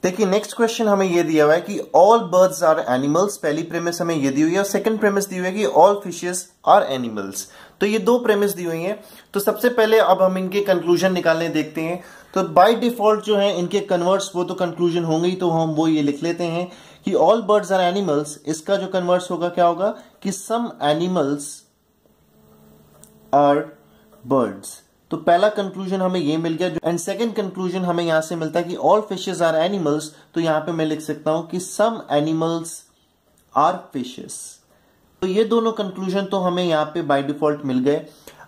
देखिए next question हमें ये दिया हुआ है कि ऑल बर्ड्स आर एनिमल्स। पहली प्रेमिस हमें ये दी हुई है और सेकंड प्रेमिस दी हुई है कि ऑल फिशेस आर एनिमल्स। तो ये दो प्रेमिस दी हुई हैं। तो सबसे पहले अब हम इनके कंक्लूजन निकालने देखते हैं। तो बाय डिफॉल्ट जो है इनके कन्वर्ट्स वो तो कंक्लूजन होंगे ही, तो हम वो ये लिख लेते हैं कि ऑल बर्ड्स आर एनिमल्स। इसका जो कन्वर्ट्स होगा क्या होगा कि सम एनिमल्स आर बर्ड्स। तो पहला कंक्लूजन हमें ये मिल गया। एंड सेकंड कंक्लूजन हमें यहां से मिलता है कि ऑल फिशेस आर एनिमल्स। तो यहां पे मैं लिख सकता हूं कि सम एनिमल्स आर फिशेस। तो ये दोनों कंक्लूजन तो हमें यहां पे बाय डिफॉल्ट मिल गए।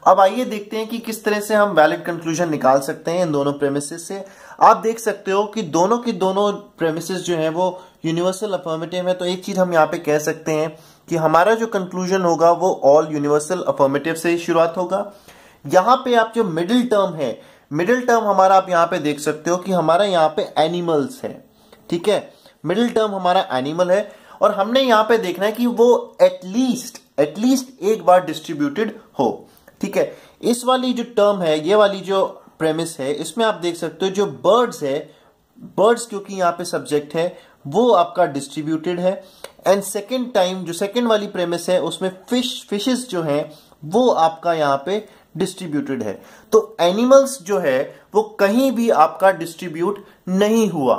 अब आइए देखते हैं कि किस तरह से हम वैलिड कंक्लूजन निकाल सकते हैं इन दोनों प्रेमिसेस से। आप देख सकते हो कि दोनों की दोनों प्रेमिसेस जो है वो यूनिवर्सल अफर्मेटिव है। तो एक चीज हम यहां पे कह सकते हैं कि हमारा जो कंक्लूजन होगा वो ऑल यूनिवर्सल अफर्मेटिव से शुरुआत होगा। यहां पे आप जो मिडिल टर्म है, मिडिल टर्म हमारा आप यहां पे देख सकते हो कि हमारा यहां पे एनिमल्स है। ठीक है, मिडिल टर्म हमारा एनिमल है और हमने यहां पे देखना है कि वो एटलीस्ट एक बार डिस्ट्रीब्यूटेड हो। ठीक है, इस वाली जो टर्म है, ये वाली जो प्रेमिस है, इसमें आप देख सकते हो जो बर्ड्स है, बर्ड्स क्योंकि यहां पे सब्जेक्ट है वो आपका डिस्ट्रीब्यूटेड है। एंड सेकेंड टाइम जो सेकेंड वाली प्रेमिस है उसमें फिशेस जो है वो आपका यहां पे डिस्ट्रीब्यूटेड है। तो एनिमल्स जो है वो कहीं भी आपका डिस्ट्रीब्यूट नहीं हुआ।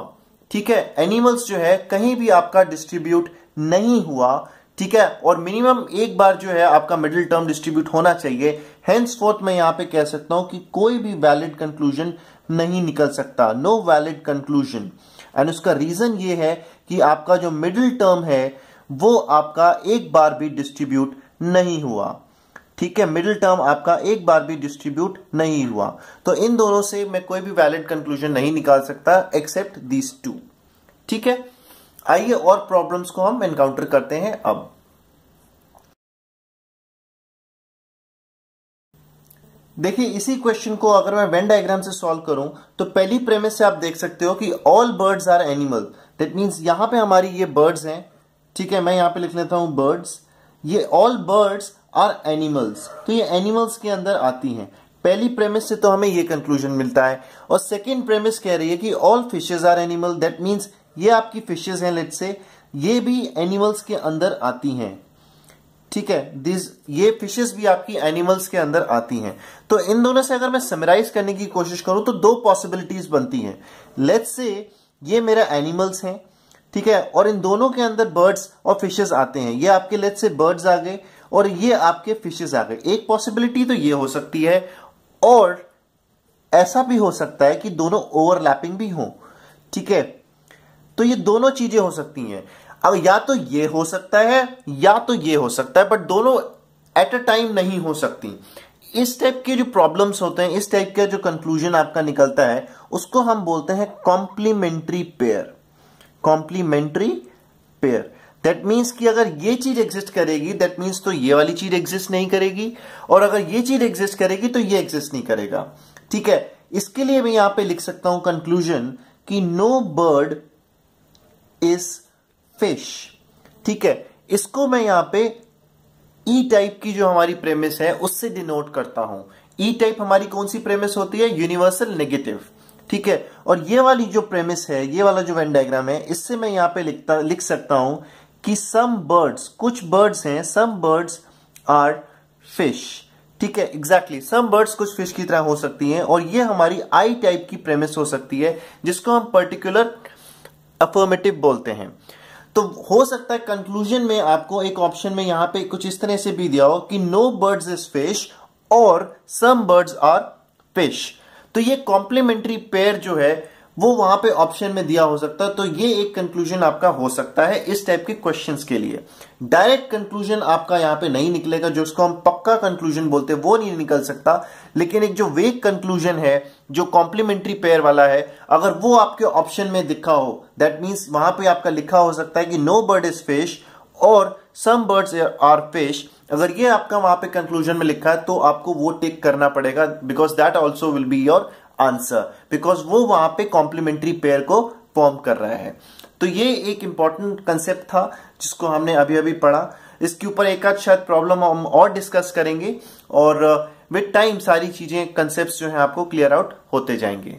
ठीक है, एनिमल्स जो है कहीं भी आपका डिस्ट्रीब्यूट नहीं हुआ। ठीक है, और मिनिमम एक बार जो है आपका मिडिल टर्म डिस्ट्रीब्यूट होना चाहिए। हेंसफोर्थ मैं यहां पे कह सकता हूं कि कोई भी वैलिड कंक्लूजन नहीं निकल सकता, नो वैलिड कंक्लूजन। एंड उसका रीजन ये है कि आपका जो मिडिल टर्म है वो आपका एक बार भी डिस्ट्रीब्यूट नहीं हुआ। ठीक है, मिडिल टर्म आपका एक बार भी डिस्ट्रीब्यूट नहीं हुआ। तो इन दोनों से मैं कोई भी वैलिड कंक्लूजन नहीं निकाल सकता एक्सेप्ट दीज टू। ठीक है, आइए और प्रॉब्लम्स को हम एनकाउंटर करते हैं। अब देखिए इसी क्वेश्चन को अगर मैं वेन डायग्राम से सॉल्व करूं तो पहली प्रेमिस से आप देख सकते हो कि all birds are animal. That means यहां पे हमारी ये बर्ड्स हैं। ठीक है, मैं यहां पे लिख लेता हूं बर्ड्स। ये ऑल बर्ड्स आर एनिमल्स, तो ये एनिमल्स के अंदर आती हैं। पहली प्रेमिस से तो हमें ये कंक्लूजन मिलता है। और सेकंड प्रेमिस कह रही है कि all fishes are animal. That means ये आपकी फिशेस हैं, लेट्स से ये भी एनिमल्स के अंदर आती हैं। ठीक है, ये फिशेस भी आपकी एनिमल्स के अंदर आती हैं। तो इन दोनों से अगर मैं समराइज करने की कोशिश करूं तो दो पॉसिबिलिटीज बनती हैं। लेट्स से ये मेरा एनिमल्स हैं, ठीक है, और इन दोनों के अंदर बर्ड्स और फिशेस आते हैं। ये आपके लेट्स से बर्ड्स आ गए और ये आपके फिशेस आ गए। एक पॉसिबिलिटी तो ये हो सकती है, और ऐसा भी हो सकता है कि दोनों ओवरलैपिंग भी हो। ठीक है, तो ये दोनों चीजें हो सकती हैं। अब या तो ये हो सकता है या तो ये हो सकता है, बट दोनों एट अ टाइम नहीं हो सकती। इस टाइप के जो प्रॉब्लम्स होते हैं, इस टाइप का जो कंक्लूजन आपका निकलता है, उसको हम बोलते हैं complementary pair. Complementary pair that means कि अगर ये चीज एग्जिस्ट करेगी दैट मीन्स तो ये वाली चीज एग्जिस्ट नहीं करेगी, और अगर ये चीज एग्जिस्ट करेगी तो ये एग्जिस्ट नहीं करेगा। ठीक है, इसके लिए मैं यहां पे लिख सकता हूं कंक्लूजन कि नो बर्ड इज फिश। ठीक है, इसको मैं यहां पे ई टाइप की जो हमारी प्रेमिस है उससे डिनोट करता हूं। ई टाइप हमारी कौन सी प्रेमिस होती है? Universal negative. ठीक है, और ये वाली जो प्रेमिस है, ये वाला जो वेन डायग्राम है, इससे मैं यहां पे लिख सकता हूं कि सम बर्ड्स, कुछ बर्ड्स हैं, सम बर्ड्स आर फिश। ठीक है, एग्जैक्टली सम बर्ड्स कुछ फिश की तरह हो सकती हैं, और ये हमारी आई टाइप की प्रेमिस हो सकती है जिसको हम पर्टिकुलर अफर्मेटिव बोलते हैं। तो हो सकता है कंक्लूजन में आपको एक ऑप्शन में यहां पे कुछ इस तरह से भी दिया हो कि नो बर्ड्स इज फिश और सम बर्ड्स आर फिश। तो ये कॉम्प्लीमेंट्री पेयर जो है वो वहां पे ऑप्शन में दिया हो सकता है। तो ये एक कंक्लूजन आपका हो सकता है इस टाइप के क्वेश्चंस के लिए। डायरेक्ट कंक्लूजन आपका यहां पे नहीं निकलेगा, जो उसको हम पक्का कंक्लूजन बोलते हैं वो नहीं निकल सकता। लेकिन एक जो वेग कंक्लूजन है, जो कॉम्प्लीमेंट्री पेयर वाला है, अगर वो आपके ऑप्शन में दिखा हो दैट मीन्स वहां पे आपका लिखा हो सकता है कि नो बर्ड इज फिश और सम बर्ड्स आर फिश। अगर ये आपका वहां पे कंक्लूजन में लिखा है तो आपको वो टिक करना पड़ेगा, because that also will be your answer, because वो वहां पे कॉम्प्लीमेंट्री पेयर को फॉर्म कर रहा है। तो ये एक इंपॉर्टेंट कंसेप्ट था जिसको हमने अभी अभी पढ़ा। इसके ऊपर एक आध शायद प्रॉब्लम हम और डिस्कस करेंगे, और विद टाइम सारी चीजें, कंसेप्ट्स जो है आपको क्लियर आउट होते जाएंगे।